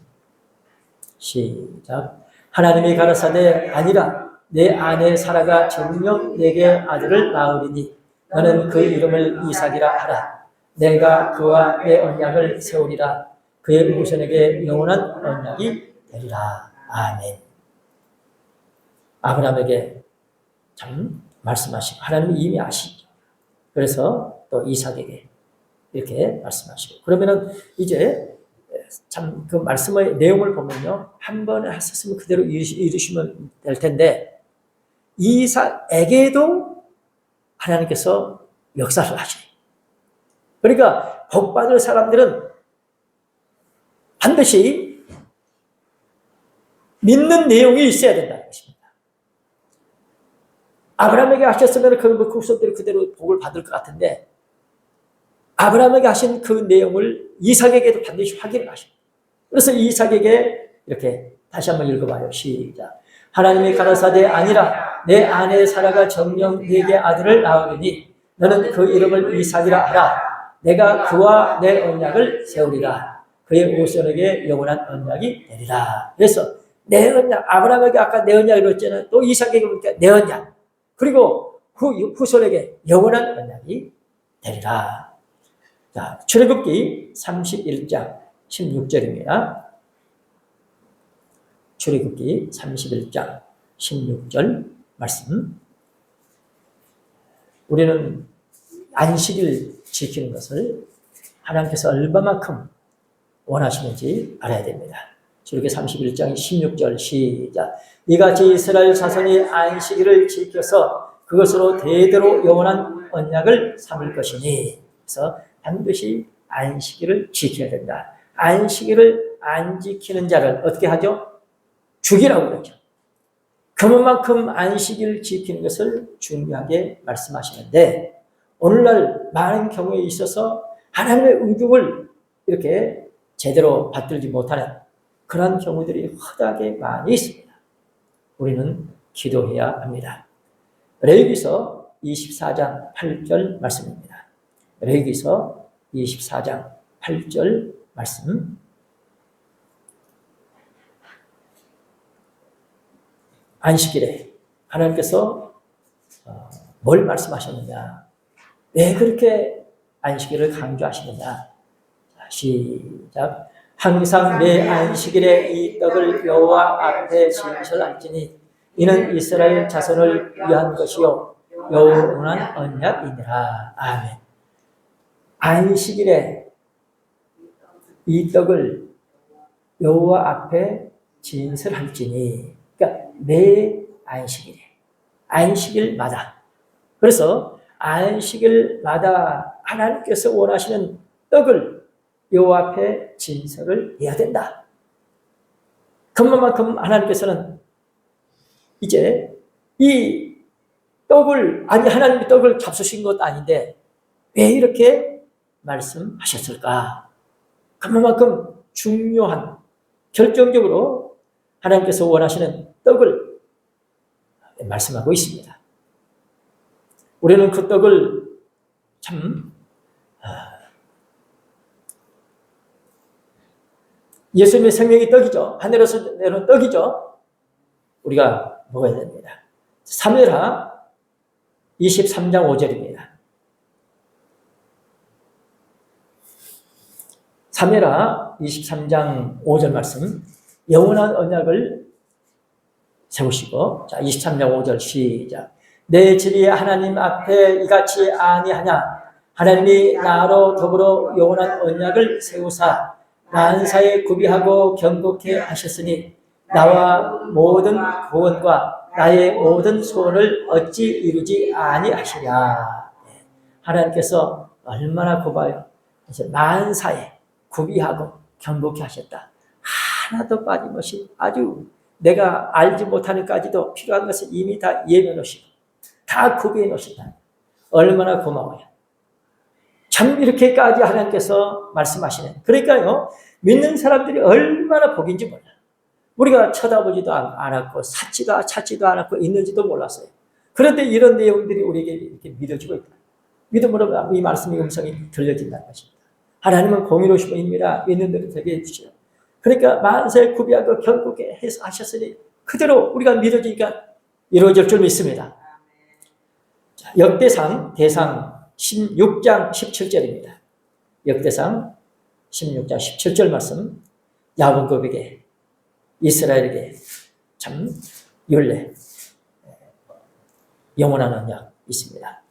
시작. 하나님이 가라사대 아니라 내 아내 사라가 정녕 내게 아들을 낳으리니 너는 그 이름을 이삭이라 하라. 내가 그와 내 언약을 세우리라. 그의 후손에게 영원한 언약이 되리라. 아멘. 아브라함에게 참 말씀하시고 하나님이 이미 아시죠. 그래서 또 이삭에게 이렇게 말씀하시고. 그러면은 이제 참 그 말씀의 내용을 보면요, 한 번에 하셨으면 그대로 이루시면 될 텐데 이삭에게도 하나님께서 역사를 하셔요. 그러니까 복받을 사람들은 반드시 믿는 내용이 있어야 된다는 것입니다. 아브라함에게 하셨으면 그 후손들이 그대로 복을 받을 것 같은데 아브라함에게 하신 그 내용을 이삭에게도 반드시 확인을 하셔요. 그래서 이삭에게 이렇게 다시 한번 읽어봐요. 시작. 하나님이 가라사대 아니라 내 아내 사라가 정녕 네게 아들을 낳으리니 너는 그 이름을 이삭이라 하라. 내가 그와 내 언약을 세우리라. 그의 후손에게 영원한 언약이 되리라. 그래서 내 언약, 아브라함에게 아까 내 언약을 했잖아요. 또 이삭에게 보니까 내 언약. 그리고 후손에게 영원한 언약이 되리라. 자, 출애굽기 31장 16절입니다. 출애굽기 31장 16절 말씀. 우리는 안식일 지키는 것을 하나님께서 얼마만큼 원하시는지 알아야 됩니다. 출애굽기 31장 16절 시작. 이같이 이스라엘 자손이 안식일을 지켜서 그것으로 대대로 영원한 언약을 삼을 것이니. 그래서 반드시 안식일을 지켜야 된다. 안식일을 안 지키는 자를 어떻게 하죠? 죽이라고 그러죠. 그만큼 안식일을 지키는 것을 중요하게 말씀하시는데 오늘날 많은 경우에 있어서 하나님의 의중을 이렇게 제대로 받들지 못하는 그런 경우들이 허다하게 많이 있습니다. 우리는 기도해야 합니다. 레위기서 24장 8절 말씀입니다. 레위기서 24장 8절 말씀. 안식일에 하나님께서 뭘 말씀하셨느냐? 왜 그렇게 안식일을 강조하시느냐? 시작. 항상 내 안식일에 이 떡을 여호와 앞에 진설할지니 이는 이스라엘 자손을 위한 것이요 영원한 언약이니라. 아멘. 안식일에 이 떡을 여호와 앞에 진설할지니, 그러니까 매 안식일에, 안식일마다. 그래서 안식일마다 하나님께서 원하시는 떡을 여호와 앞에 진설을 해야 된다. 그만큼 하나님께서는 이제 이 떡을, 아니 하나님이 떡을 잡수신 것도 아닌데 왜 이렇게 말씀하셨을까? 그만큼 중요한, 결정적으로 하나님께서 원하시는 떡을 말씀하고 있습니다. 우리는 그 떡을 참 예수님의 생명이 떡이죠. 하늘에서 내려온 떡이죠. 우리가 먹어야 됩니다. 사무엘하 23장 5절입니다. 사무엘하 23장 5절 말씀, 영원한 언약을 세우시고, 자, 23장 5절 시작. 내 진리 하나님 앞에 이같이 아니하냐? 하나님이 나로 더불어 영원한 언약을 세우사 만사에 구비하고 경고케 하셨으니 나와 모든 구원과 나의 모든 소원을 어찌 이루지 아니하시랴. 하나님께서 얼마나 고봐요. 만사에 구비하고 경고케 하셨다. 하나도 빠짐없이 아주 내가 알지 못하는까지도 필요한 것을 이미 다 예비해 놓으시고 다 구비해 놓으신다. 얼마나 고마워요. 참 이렇게까지 하나님께서 말씀하시는. 그러니까요, 믿는 사람들이 얼마나 복인지 몰라. 우리가 쳐다보지도 않았고 찾지도 않았고 있는지도 몰랐어요. 그런데 이런 내용들이 우리에게 이렇게 믿어지고 있다. 믿음으로 이 말씀의 음성이 들려진다는 것입니다. 하나님은 공의로우시고 인미라 믿는 대로 되게 해주시오. 그러니까 만사에 구비하고 경고케 해서 하셨으니 그대로 우리가 믿어지니까 이루어질 줄 믿습니다. 자, 역대상 대상 16장 17절입니다. 역대상 16장 17절 말씀, 야곱에게 이스라엘에게 참 율례 영원한 언약 있습니다.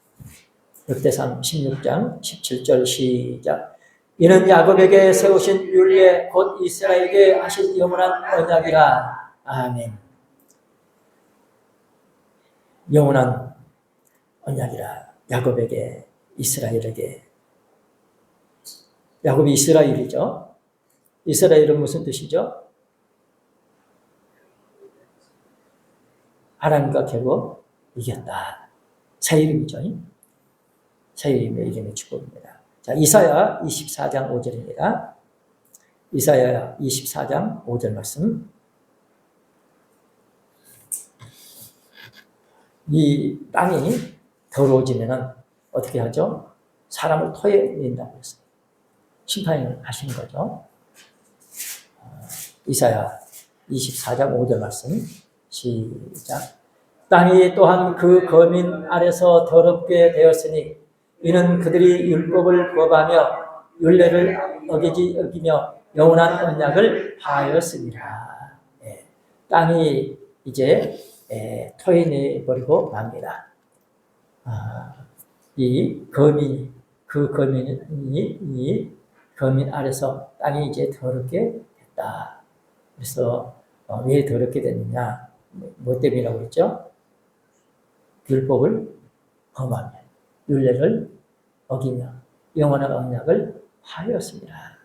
역대상 16장 17절 시작. 이는 야곱에게 세우신 율례 곧 이스라엘에게 하신 영원한 언약이라. 아멘. 영원한 언약이라. 야곱에게, 이스라엘에게. 야곱이 이스라엘이죠. 이스라엘은 무슨 뜻이죠? 하나님과 결국 이겼다. 새 이름이죠. 새 이름의 축복입니다. 자, 이사야 24장 5절입니다. 이사야 24장 5절 말씀. 이 땅이 더러워지면 어떻게 하죠? 사람을 토해 낸다고 했어요. 심판을 하시는 거죠. 이사야 24장 5절 말씀 시작. 땅이 또한 그 거민 아래서 더럽게 되었으니 이는 그들이 율법을 거부하며 율례를 어기며 영원한 언약을 하였습니다. 땅이 이제 토해내버리고 맙니다. 이 거민, 그 거민이 거민 아래서 땅이 이제 더럽게 됐다. 그래서 왜 더럽게 됐느냐? 뭐 때문이라고 그랬죠? 율법을 범하며 율례를 어기며 영원한 언약을 하였습니다.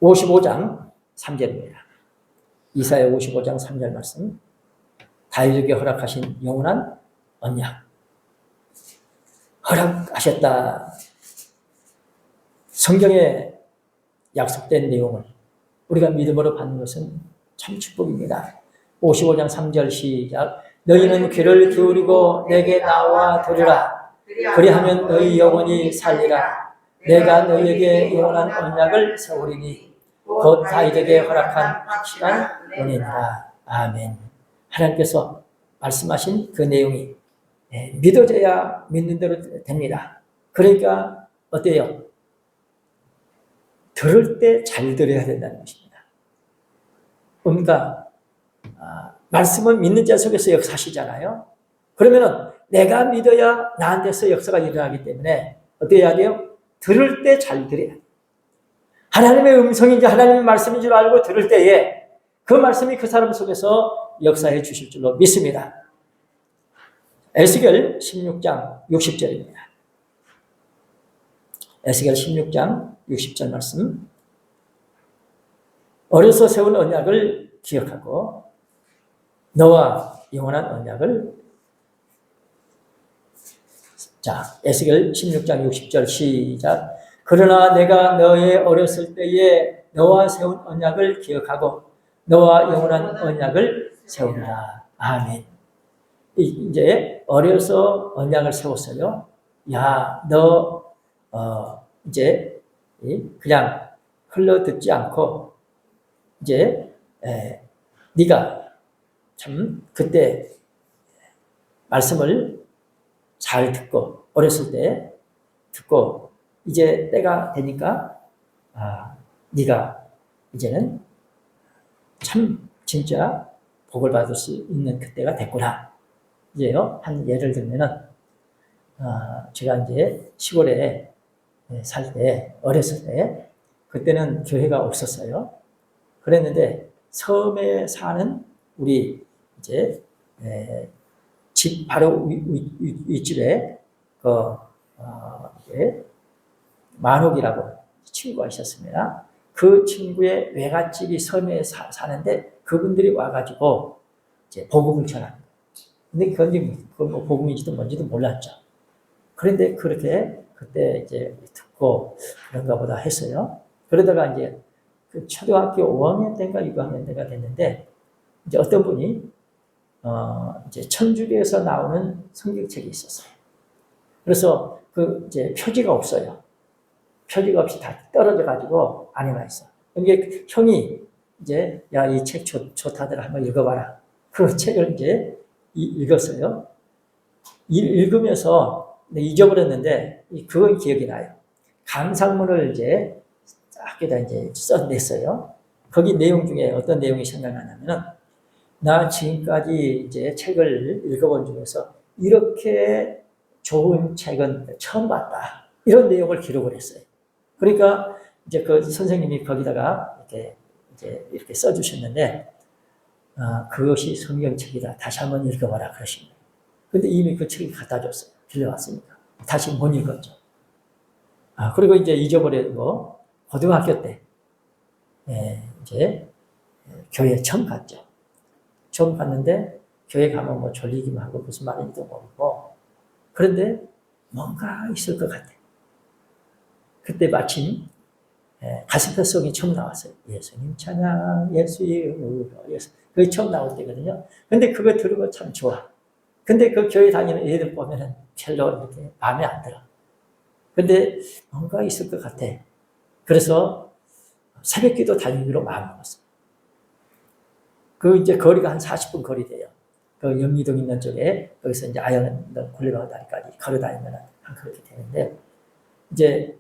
(55장 3절입니다) 이사야 55장 3절 말씀. 다윗에게 허락하신 영원한 언약 허락하셨다. 성경에 약속된 내용을 우리가 믿음으로 받는 것은 참 축복입니다. 55장 3절 시작. 너희는 귀를 기울이고 내게 나와 들으라. 그리하면 너희 영혼이 살리라. 내가 너희에게 영원한 언약을 세우리니 곧 다윗에게 허락한 확실한 은혜니라. 아멘. 하나님께서 말씀하신 그 내용이 믿어져야 믿는 대로 됩니다. 그러니까 어때요? 들을 때 잘 들어야 된다는 것입니다. 그러니까 말씀은 믿는 자 속에서 역사하시잖아요. 그러면은 내가 믿어야 나한테서 역사가 일어나기 때문에 어떻게 해야 돼요? 들을 때 잘 들어야 돼요. 하나님의 음성인지 하나님의 말씀인 줄 알고 들을 때에 그 말씀이 그 사람 속에서 역사해 주실 줄로 믿습니다. 에스겔 16장 60절입니다. 에스겔 16장 60절 말씀. 어려서 세운 언약을 기억하고 너와 영원한 언약을. 자, 에스겔 16장 60절 시작. 그러나 내가 너의 어렸을 때에 너와 세운 언약을 기억하고 너와 영원한 언약을 세우리라. 아멘. 이제 어려서 언약을 세웠어요. 야, 너 이제 그냥 흘러 듣지 않고 이제 네가 참 그때 말씀을 잘 듣고 어렸을 때 듣고 이제 때가 되니까 네가 이제는 참 진짜 복을 받을 수 있는 그때가 됐구나. 이제요 한 예를 들면은 제가 이제 시골에 살 때 어렸을 때 그때는 교회가 없었어요. 그랬는데 섬에 사는 우리 이제 집 바로 윗집에 만옥이라고 친구가 있었습니다. 그 친구의 외갓집이 섬에 사는데 그분들이 와가지고 이제 복음을 전합니다. 근데 그건 뭐 복음인지도 뭔지도 몰랐죠. 그런데 그렇게 그때 이제 듣고 그런가 보다 했어요. 그러다가 이제 그 초등학교 5학년 때인가 6학년 때가 됐는데 이제 어떤 분이 이제 천주교에서 나오는 성경책이 있었어요. 그래서 그 이제 표지가 없어요. 표지가 없이 다 떨어져 가지고 안에만 있어. 이게 형이 이제 야, 이 책 좋다들 한번 읽어봐라. 그 책을 이제 읽었어요. 읽으면서 잊어버렸는데 그건 기억이 나요. 감상문을 이제 쫙에다 이제 써냈어요. 거기 내용 중에 어떤 내용이 생각나냐면은 나 지금까지 이제 책을 읽어본 중에서 이렇게 좋은 책은 처음 봤다. 이런 내용을 기록을 했어요. 그러니까 이제 그 선생님이 거기다가 이렇게 써주셨는데, 그것이 성경책이다. 다시 한번 읽어봐라. 그러십니다. 근데 이미 그 책을 갖다 줬어요. 빌려왔으니까. 다시 못 읽었죠. 그리고 이제 잊어버리고, 고등학교 때, 이제, 교회에 처음 갔죠. 처음 갔는데, 교회 가면 뭐 졸리기만 하고 무슨 말인지도 모르고, 그런데 뭔가 있을 것 같아. 그때 마침, 가스펠송이 처음 나왔어요. 예수님 찬양, 예수 이름으로, 예수. 그게 처음 나올 때거든요. 근데 그거 들으면 참 좋아. 근데 그 교회 다니는 애들 보면은 별로 이렇게 마음에 안 들어. 근데 뭔가 있을 것 같아. 그래서 새벽 기도 다니기로 마음먹었어요. 그 이제 거리가 한 40분 거리 돼요. 그 영리동 있는 쪽에, 거기서 이제 아영 굴레방 다리까지 걸어 다니면 한 그렇게 되는데, 이제,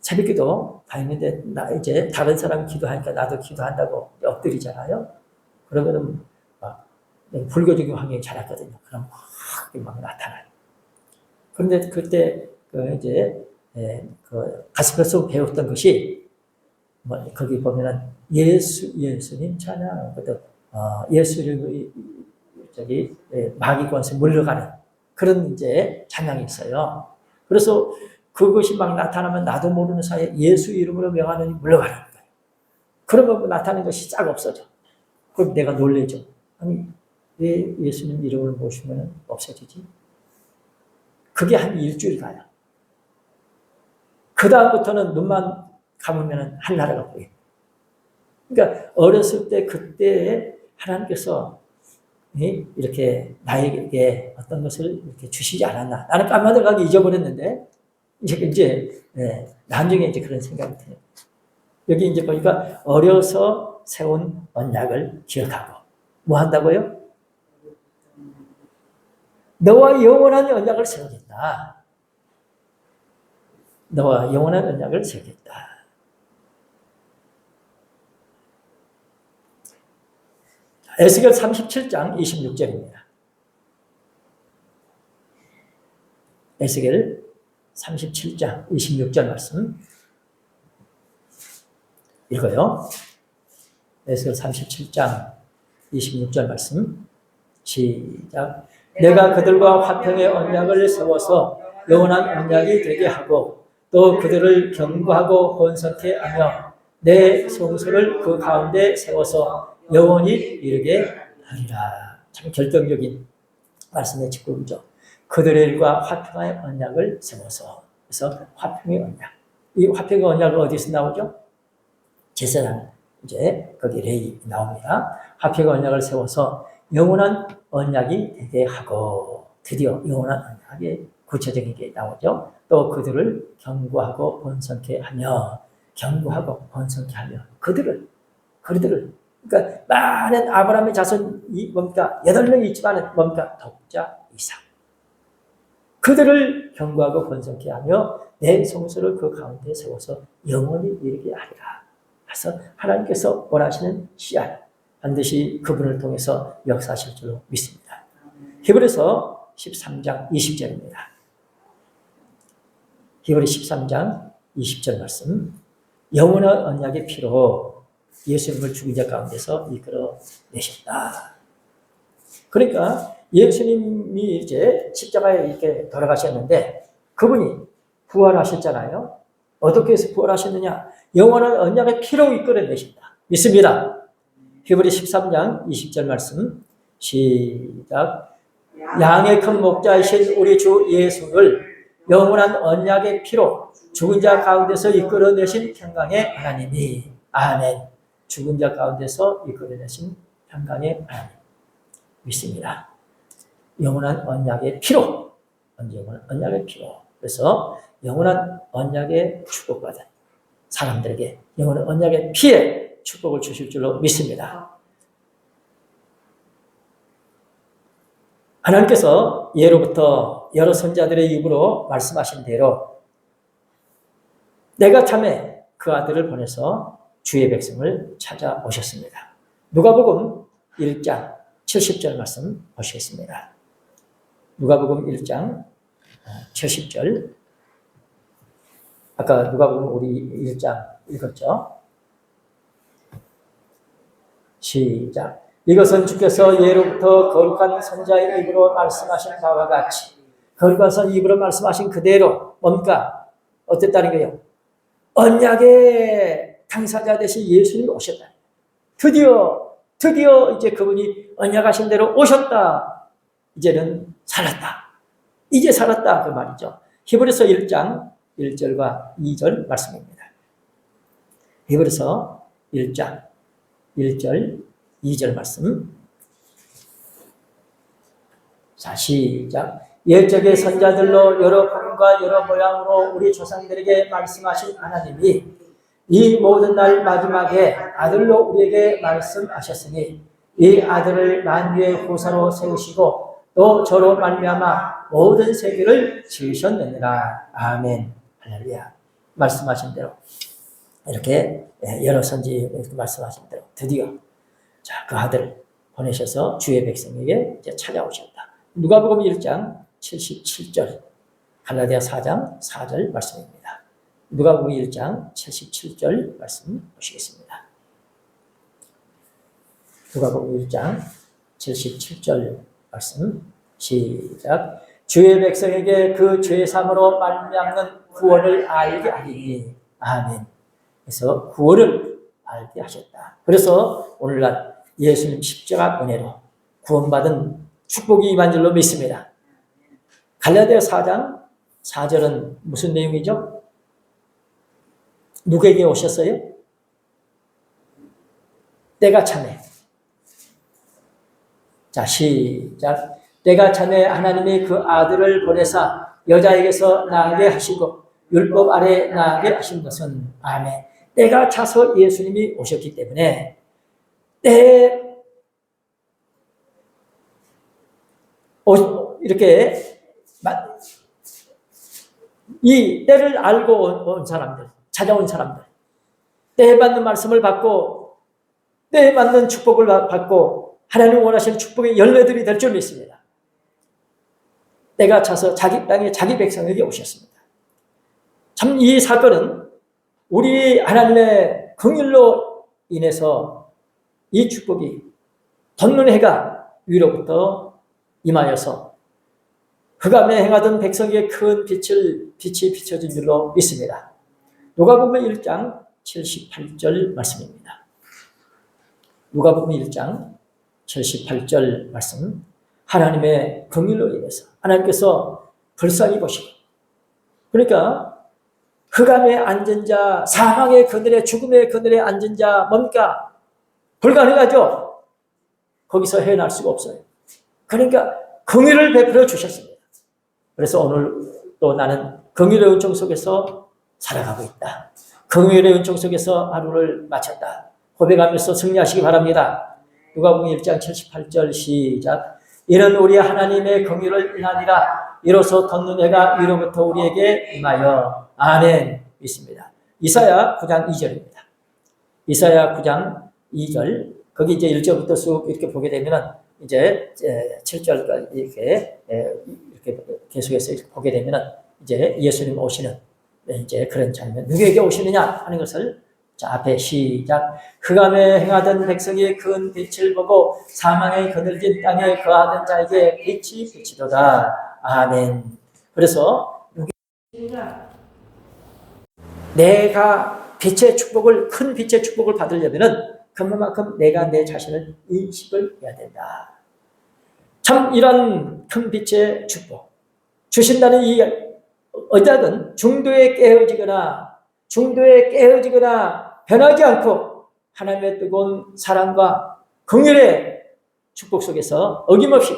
새벽 기도 다니는데, 이제 다른 사람 기도하니까 나도 기도한다고 엎드리잖아요. 그러면은 막, 불교적인 환경이 자랐거든요. 그럼 막 나타나요. 그런데 그때, 가스펠송 배웠던 것이, 뭐, 거기 보면은 예수님 찬양, 예수를, 마귀 권세 물러가는 그런 이제 찬양이 있어요. 그래서 그것이 막 나타나면 나도 모르는 사이에 예수 이름으로 명하느니 물러가는 거예요. 그러면 나타나는 것이 싹 없어져. 그럼 내가 놀래죠. 아니, 왜 예수님 이름을 모시면 없어지지? 그게 한 일주일 가요. 그 다음부터는 눈만 감으면 한나라가 보여요. 그러니까 어렸을 때 그때에 하나님께서 이렇게 나에게 어떤 것을 이렇게 주시지 않았나. 나는 까마득하게 잊어버렸는데, 이제, 나중에 이제 그런 생각이 들어요. 여기 이제 보니까 어려서 세운 언약을 기억하고, 뭐 한다고요? 너와 영원한 언약을 세우겠다. 너와 영원한 언약을 세우겠다. 에스겔 37장 26절입니다. 에스겔 37장 26절 말씀 읽어요. 에스겔 37장 26절 말씀 시작. 내가 그들과 화평의 언약을 세워서 영원한 언약이 되게 하고 또 그들을 견고하고 혼선케 하며 내 성소를 그 가운데 세워서 영원히 이르게 하리라. 참 결정적인 말씀의 직구죠. 그들의 일과 화평의 언약을 세워서 그래서 화평의 언약. 이 화평의 언약은 어디서 나오죠? 제사장 이제 거기 레이 나옵니다. 화평의 언약을 세워서 영원한 언약이 되게 하고 드디어 영원한 언약이 구체적인 게 나오죠. 또 그들을 경고하고 번성케 하며 경고하고 번성케 하며 그들을 그러니까 많은 아브라함의 자손이 뭡니까? 8명이 있지만 뭡니까? 독자 이상. 그들을 경고하고 번성케 하며 내 성소를 그 가운데 세워서 영원히 이르게 하리라. 그래서 하나님께서 원하시는 씨앗 반드시 그분을 통해서 역사하실 줄로 믿습니다. 히브리서 13장 20절입니다. 히브리 13장 20절 말씀. 영원한 언약의 피로 예수님을 죽은 자 가운데서 이끌어내셨다. 그러니까 예수님이 이제 십자가에 이렇게 돌아가셨는데 그분이 부활하셨잖아요. 어떻게 해서 부활하셨느냐? 영원한 언약의 피로 이끌어내신다. 믿습니다. 히브리 13장 20절 말씀 시작. 양의 큰 목자이신 우리 주 예수를 영원한 언약의 피로 죽은 자 가운데서 이끌어내신 평강의 하나님이 아멘. 죽은 자 가운데서 이끌어내신 평강의 하나님 믿습니다. 영원한 언약의 피로 영원한 언약의 피로 그래서 영원한 언약의 축복받은 사람들에게 영원한 언약의 피에 축복을 주실 줄로 믿습니다. 하나님께서 예로부터 여러 선자들의 입으로 말씀하신 대로 내가 참에 그 아들을 보내서 주의 백성을 찾아오셨습니다. 누가복음 1장 70절 말씀 보시겠습니다. 누가복음 1장 70절 아까 누가복음 우리 1장 읽었죠? 시작. 이것은 주께서 예로부터 거룩한 선자의 입으로 말씀하신 바와 같이 거룩한 선 입으로 말씀하신 그대로 뭡니까? 어땠다는 거예요? 언약의 당사자 되신 예수님이 오셨다. 드디어 이제 그분이 언약하신 대로 오셨다. 이제는 살았다. 이제 살았다. 그 말이죠. 히브리서 1장 1절과 2절 말씀입니다. 히브리서 1장 1절 2절 말씀. 자, 시작. 옛적의 선자들로 여러 방과 여러 모양으로 우리 조상들에게 말씀하신 하나님이 이 모든 날 마지막에 아들로 우리에게 말씀하셨으니 이 아들을 만유의 후사로 세우시고 또 저로 말미암아 모든 세계를 지으셨느니라. 아멘. 할렐루야. 말씀하신 대로 이렇게 여러 선지 말씀하신 대로 드디어 자, 그 아들을 보내셔서 주의 백성에게 이제 찾아오셨다. 누가복음 1장 77절, 갈라디아 4장 4절 말씀입니다. 누가복음 1장 77절 말씀 보시겠습니다. 누가복음 1장 77절 말씀 시작. 주의 백성에게 그 죄 사함으로 말미암는 구원을 알게 하리니 아멘. 그래서 구원을 알게 하셨다. 그래서 오늘날 예수님 십자가 은혜로 구원받은 축복이 임한 줄로 믿습니다. 갈라디아 4장 4절은 무슨 내용이죠? 누구에게 오셨어요? 때가 차네. 자, 시작. 때가 차네 하나님이 그 아들을 보내사 여자에게서 나게 하시고 율법 아래 나게 하신 것은 아멘. 때가 차서 예수님이 오셨기 때문에 이렇게 이 때를 알고 온 사람들, 찾아온 사람들, 때에 맞는 말씀을 받고 때에 맞는 축복을 받고 하나님 원하시는 축복의 열매들이 될 줄 믿습니다. 때가 차서 자기 땅에 자기 백성에게 오셨습니다. 참 이 사건은 우리 하나님의 긍휼로 인해서 이 축복이 돋는 해가 위로부터 임하여서 흑암에 행하던 백성에게 큰 빛이 비춰진 줄로 믿습니다. 누가복음 1장 78절 말씀입니다. 누가복음 1장 78절 말씀. 하나님의 긍휼로 인해서 하나님께서 불쌍히 보시고 그러니까 흑암에 앉은 자, 사망의 그늘에, 죽음의 그늘에 앉은 자 뭡니까? 불가능하죠. 거기서 헤어날 수가 없어요. 그러니까 긍휼을 베풀어 주셨습니다. 그래서 오늘 또 나는 긍휼의 은총 속에서 살아가고 있다. 긍휼의 은총 속에서 하루를 마쳤다. 고백하면서 승리하시기 바랍니다. 누가복음 1장 78절 시작. 이는 우리 하나님의 긍휼을 인하니라. 이로써 덧는 해가 위로부터 우리에게 임하여. 아멘. 있습니다. 이사야 9장 2절입니다. 이사야 9장 2절. 거기 이제 1절부터 쭉 이렇게 보게 되면은 이제 7절까지 이렇게 계속해서 이렇게 보게 되면은 이제 예수님 오시는 이제 그런 장면. 누구에게 오시느냐 하는 것을 자, 앞에 시작. 흑암에 행하던 백성이 큰 빛을 보고 사망의 그늘진 땅에 거하던 자에게 빛이 비치도다. 아멘. 그래서 내가 빛의 축복을, 큰 빛의 축복을 받으려면은 그만큼 내가 내 자신을 인식을 해야 된다. 참 이런 큰 빛의 축복 주신다는 이 언약은 중도에 깨어지거나 변하지 않고 하나님의 뜨거운 사랑과 긍휼의 축복 속에서 어김없이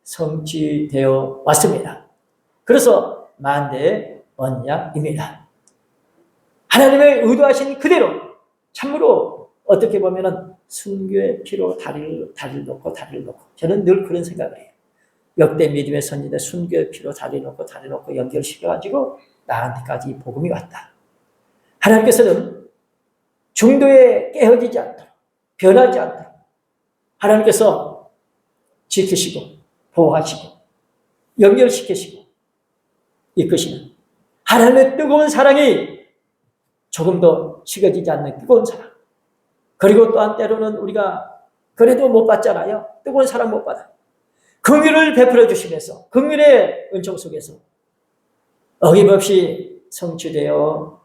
성취되어 왔습니다. 그래서 만대 언약입니다. 하나님의 의도하신 그대로 참으로 어떻게 보면은 순교의 피로 다리를 놓고 저는 늘 그런 생각을 해요. 역대 믿음의 선지자 순교의 피로 다리 놓고 연결시켜가지고 나한테까지 복음이 왔다. 하나님께서는 중도에 깨어지지 않도록, 변하지 않도록 하나님께서 지키시고 보호하시고 연결시키시고 이끄시는 하나님의 뜨거운 사랑이 조금 더 식어지지 않는 뜨거운 사랑. 그리고 또한 때로는 우리가 그래도 못 받잖아요. 뜨거운 사랑 못 받아요. 긍휼을 베풀어 주시면서 긍휼의 은총 속에서 어김없이 성취되어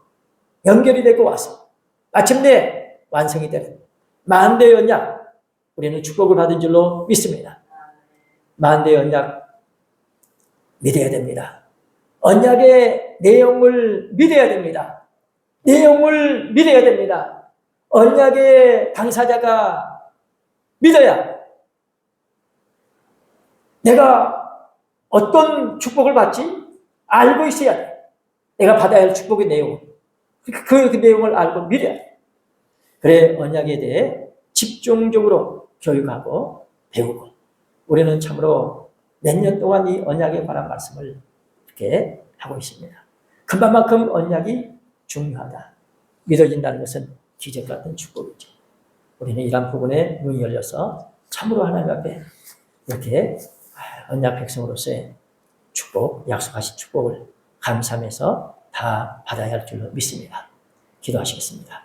연결이 되고 와서 마침내 완성이 되는 만대의 언약, 우리는 축복을 받은 줄로 믿습니다. 만대의 언약 믿어야 됩니다. 언약의 내용을 믿어야 됩니다. 내용을 믿어야 됩니다. 언약의 당사자가 믿어야 내가 어떤 축복을 받지? 알고 있어야 돼. 내가 받아야 할 축복의 내용. 그 내용을 알고 믿어야 돼. 그래 언약에 대해 집중적으로 교육하고 배우고 우리는 참으로 몇 년 동안 이 언약에 관한 말씀을 이렇게 하고 있습니다. 그만큼 언약이 중요하다. 믿어진다는 것은 기적 같은 축복이죠. 우리는 이런 부분에 눈이 열려서 참으로 하나님 앞에 이렇게 언약 백성으로서의 축복, 약속하신 축복을 감사하면서 다 받아야 할 줄로 믿습니다. 기도하시겠습니다.